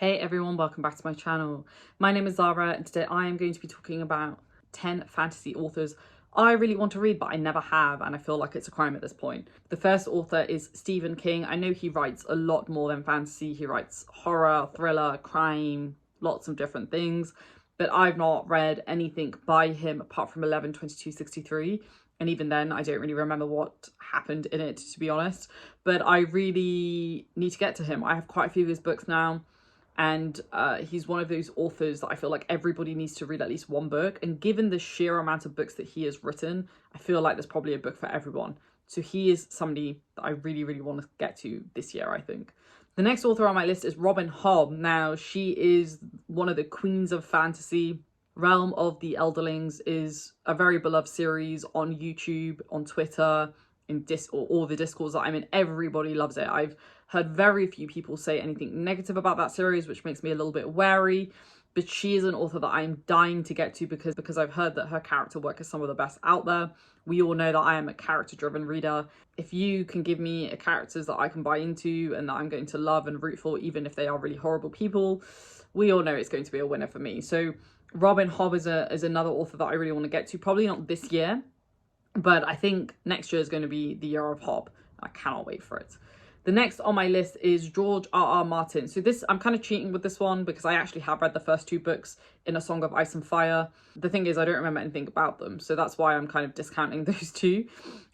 Hey everyone, welcome back to my channel. My name is Zara and today I am going to be talking about 10 fantasy authors I really want to read but I never have, and I feel like it's a crime at this point. The first author is Stephen King. I know he writes a lot more than fantasy. He writes horror, thriller, crime, lots of different things, but I've not read anything by him apart from 11/22/63. And even then, I don't really remember what happened in it, to be honest. But I really need to get to him. I have quite a few of his books now. And he's one of those authors that I feel like everybody needs to read at least one book. And given the sheer amount of books that he has written, I feel like there's probably a book for everyone. So he is somebody that I really, really want to get to this year, I think. The next author on my list is Robin Hobb. Now, she is one of the queens of fantasy. Realm of the Elderlings is a very beloved series on YouTube, on Twitter, in all the discords that I'm in. Everybody loves it. I've heard very few people say anything negative about that series, which makes me a little bit wary. But she is an author that I'm dying to get to because I've heard that her character work is some of the best out there. We all know that I am a character-driven reader. If you can give me characters that I can buy into and that I'm going to love and root for, even if they are really horrible people, we all know it's going to be a winner for me. So Robin Hobb is another author that I really want to get to. Probably not this year, but I think next year is going to be the year of Hobb. I cannot wait for it. The next on my list is George R.R. Martin. So this, I'm kind of cheating with this one because I actually have read the first two books in A Song of Ice and Fire. The thing is, I don't remember anything about them, so that's why I'm kind of discounting those two.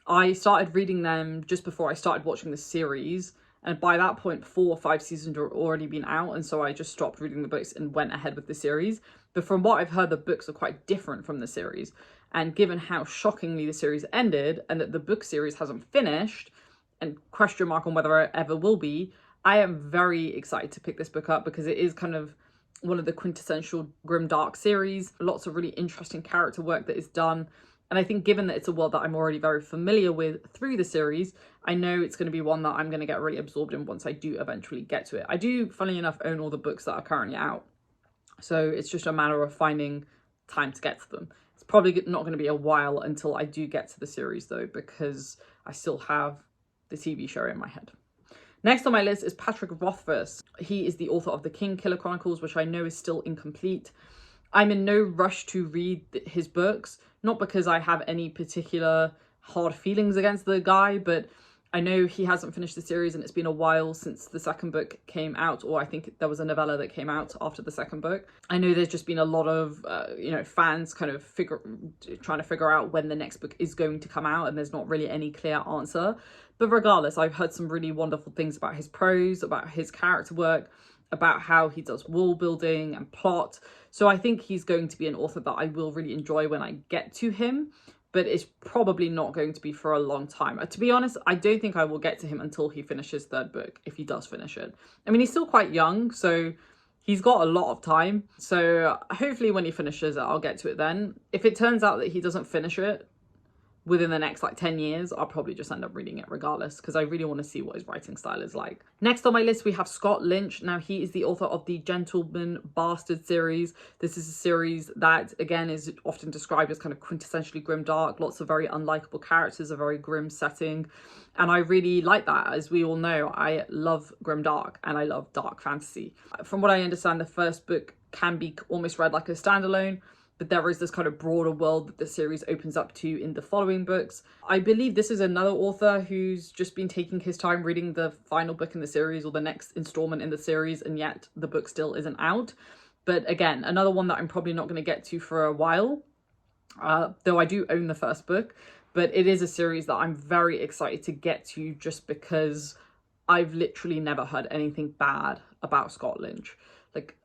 I started reading them just before I started watching the series, and by that point 4 or 5 seasons had already been out, and so I just stopped reading the books and went ahead with the series. But from what I've heard, the books are quite different from the series, and given how shockingly the series ended and that the book series hasn't finished, and question mark on whether it ever will be, I am very excited to pick this book up because it is kind of one of the quintessential grimdark series. Lots of really interesting character work that is done. And I think given that it's a world that I'm already very familiar with through the series, I know it's going to be one that I'm going to get really absorbed in once I do eventually get to it. I do, funnily enough, own all the books that are currently out. So it's just a matter of finding time to get to them. It's probably not going to be a while until I do get to the series though, because I still have the TV show in my head. Next on my list is Patrick Rothfuss. He is the author of The Kingkiller Chronicles, which I know is still incomplete. I'm in no rush to read his books, not because I have any particular hard feelings against the guy, but I know he hasn't finished the series and it's been a while since the second book came out, or I think there was a novella that came out after the second book. I know there's just been a lot of, fans kind of trying to figure out when the next book is going to come out, and there's not really any clear answer. But regardless, I've heard some really wonderful things about his prose, about his character work, about how he does world building and plot. So I think he's going to be an author that I will really enjoy when I get to him, but it's probably not going to be for a long time. To be honest, I don't think I will get to him until he finishes third book, if he does finish it. I mean, he's still quite young, so he's got a lot of time. So hopefully when he finishes it, I'll get to it then. If it turns out that he doesn't finish it within the next 10 years, I'll probably just end up reading it regardless, because I really want to see what his writing style is like. Next on my list, we have Scott Lynch. Now, he is the author of the Gentleman Bastard series. This is a series that, again, is often described as kind of quintessentially grimdark. Lots of very unlikable characters, a very grim setting. And I really like that. As we all know, I love grimdark and I love dark fantasy. From what I understand, the first book can be almost read like a standalone, but there is this kind of broader world that the series opens up to in the following books. I believe this is another author who's just been taking his time reading the final book in the series or the next installment in the series, and yet the book still isn't out. But again, another one that I'm probably not going to get to for a while, though I do own the first book. But it is a series that I'm very excited to get to just because I've literally never heard anything bad about Scott Lynch.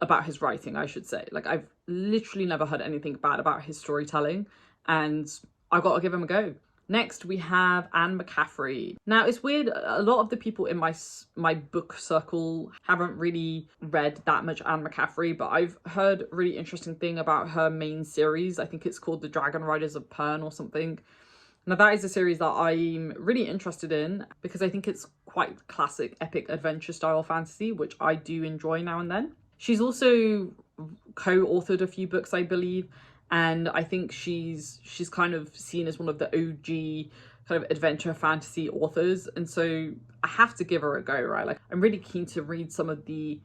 About his writing, I should say. I've literally never heard anything bad about his storytelling, and I've got to give him a go. Next, we have Anne McCaffrey. Now, it's weird, a lot of the people in my book circle haven't really read that much Anne McCaffrey, but I've heard a really interesting thing about her main series. I think it's called The Dragon Riders of Pern or something. Now, that is a series that I'm really interested in because I think it's quite classic epic adventure style fantasy, which I do enjoy now and then. She's also co-authored a few books, I believe, and I think she's kind of seen as one of the OG kind of adventure fantasy authors, and so I have to give her a go, right? I'm really keen to read some of the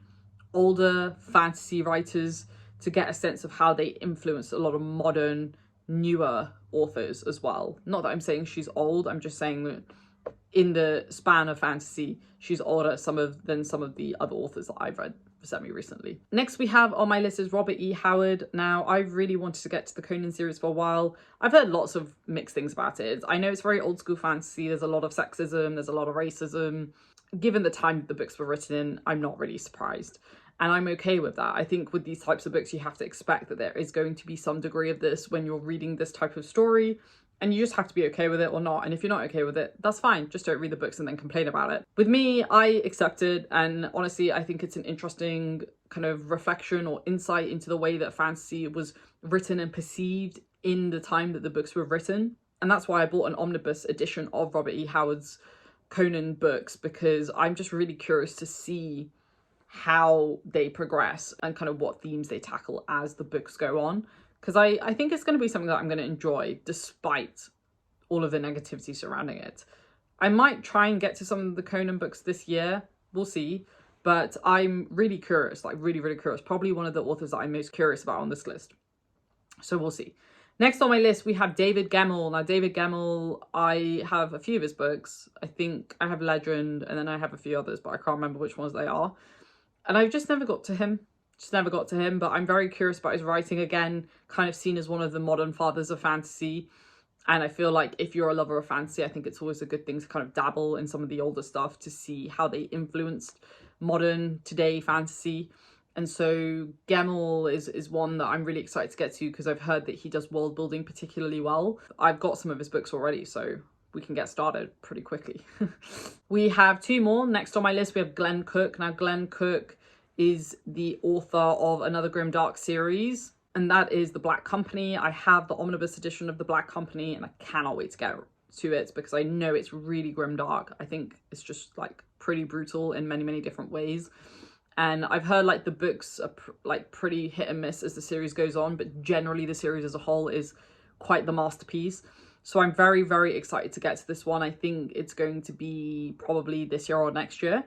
older fantasy writers to get a sense of how they influence a lot of modern, newer authors as well. Not that I'm saying she's old, I'm just saying that in the span of fantasy, she's older than some of the other authors that I've read semi-recently. Next we have on my list is Robert E. Howard. Now, I've really wanted to get to the Conan series for a while. I've heard lots of mixed things about it. I know it's very old school fantasy. There's a lot of sexism, there's a lot of racism. Given the time the books were written in, I'm not really surprised. And I'm okay with that. I think with these types of books, you have to expect that there is going to be some degree of this when you're reading this type of story. And you just have to be okay with it or not. And if you're not okay with it, that's fine. Just don't read the books and then complain about it. With me, I accept it. And honestly, I think it's an interesting kind of reflection or insight into the way that fantasy was written and perceived in the time that the books were written. And that's why I bought an omnibus edition of Robert E. Howard's Conan books, because I'm just really curious to see how they progress and kind of what themes they tackle as the books go on. Because I think it's going to be something that I'm going to enjoy despite all of the negativity surrounding it. I might try and get to some of the Conan books this year. We'll see. But I'm really curious, like really, really curious. Probably one of the authors that I'm most curious about on this list. So we'll see. Next on my list, we have David Gemmell. Now, David Gemmell, I have a few of his books. I think I have Legend and then I have a few others, but I can't remember which ones they are. And I've just never got to him. But I'm very curious about his writing. Again, kind of seen as one of the modern fathers of fantasy. And I feel like if you're a lover of fantasy, I think it's always a good thing to kind of dabble in some of the older stuff to see how they influenced modern today fantasy. And so Gemmell is one that I'm really excited to get to because I've heard that he does world building particularly well. I've got some of his books already, so we can get started pretty quickly. We have two more. Next on my list, we have Glenn Cook. Now, Glenn Cook is the author of another grimdark series, and that is The Black Company. I have the omnibus edition of The Black Company, and I cannot wait to get to it because I know it's really grimdark. I think it's just like pretty brutal in many, many different ways. And I've heard like the books are like pretty hit and miss as the series goes on, but generally the series as a whole is quite the masterpiece. So I'm very, very excited to get to this one. I think it's going to be probably this year or next year,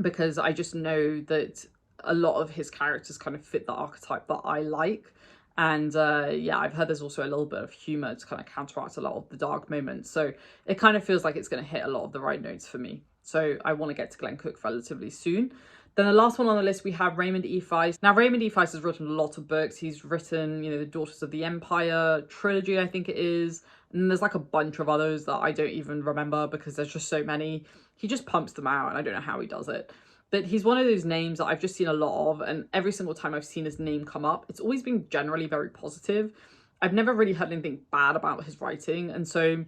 because I just know that a lot of his characters kind of fit the archetype that I like. And yeah, I've heard there's also a little bit of humor to kind of counteract a lot of the dark moments. So it kind of feels like it's going to hit a lot of the right notes for me. So I want to get to Glenn Cook relatively soon. Then the last one on the list, we have Raymond E. Feist. Now, Raymond E. Feist has written a lot of books. He's written, the Daughters of the Empire trilogy, I think it is. And there's like a bunch of others that I don't even remember because there's just so many. He just pumps them out and I don't know how he does it. But he's one of those names that I've just seen a lot of. And every single time I've seen his name come up, it's always been generally very positive. I've never really heard anything bad about his writing. And so,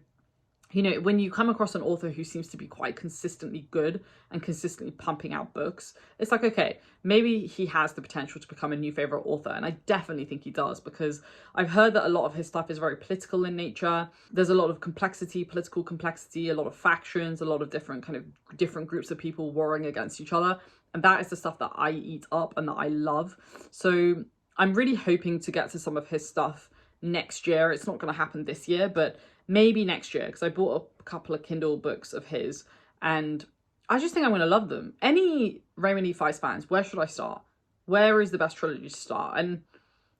when you come across an author who seems to be quite consistently good and consistently pumping out books, it's like, okay, maybe he has the potential to become a new favorite author. And I definitely think he does, because I've heard that a lot of his stuff is very political in nature. There's a lot of complexity, political complexity, a lot of factions, a lot of different groups of people warring against each other. And that is the stuff that I eat up and that I love. So I'm really hoping to get to some of his stuff next year. It's not going to happen this year, but maybe next year, because I bought a couple of Kindle books of his and I just think I'm going to love them. Any Raymond E. Feist fans, where should I start? Where is the best trilogy to start? And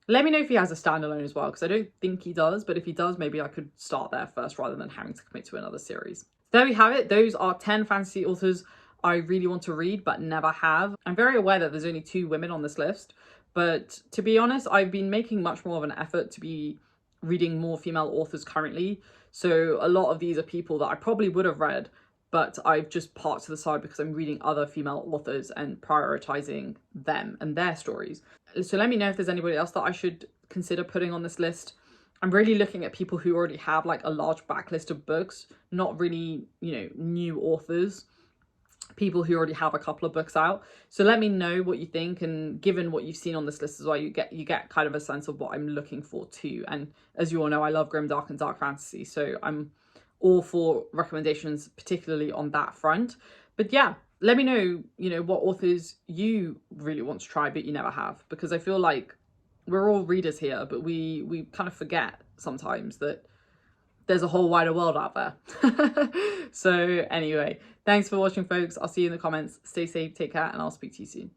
let me know if he has a standalone as well, because I don't think he does, but if he does, maybe I could start there first rather than having to commit to another series. There we have it. Those are 10 fantasy authors I really want to read but never have. I'm very aware that there's only 2 women on this list, but to be honest, I've been making much more of an effort to be reading more female authors currently. So a lot of these are people that I probably would have read, but I've just parked to the side because I'm reading other female authors and prioritizing them and their stories. So let me know if there's anybody else that I should consider putting on this list. I'm really looking at people who already have like a large backlist of books, not really, new authors. People who already have a couple of books out. So let me know what you think, and given what you've seen on this list as well, you get kind of a sense of what I'm looking for too. And as you all know, I love grimdark and dark fantasy, so I'm all for recommendations, particularly on that front. But yeah, let me know, what authors you really want to try but you never have, because I feel like we're all readers here, but we kind of forget sometimes that there's a whole wider world out there. So anyway, thanks for watching, folks. I'll see you in the comments. Stay safe, take care, and I'll speak to you soon.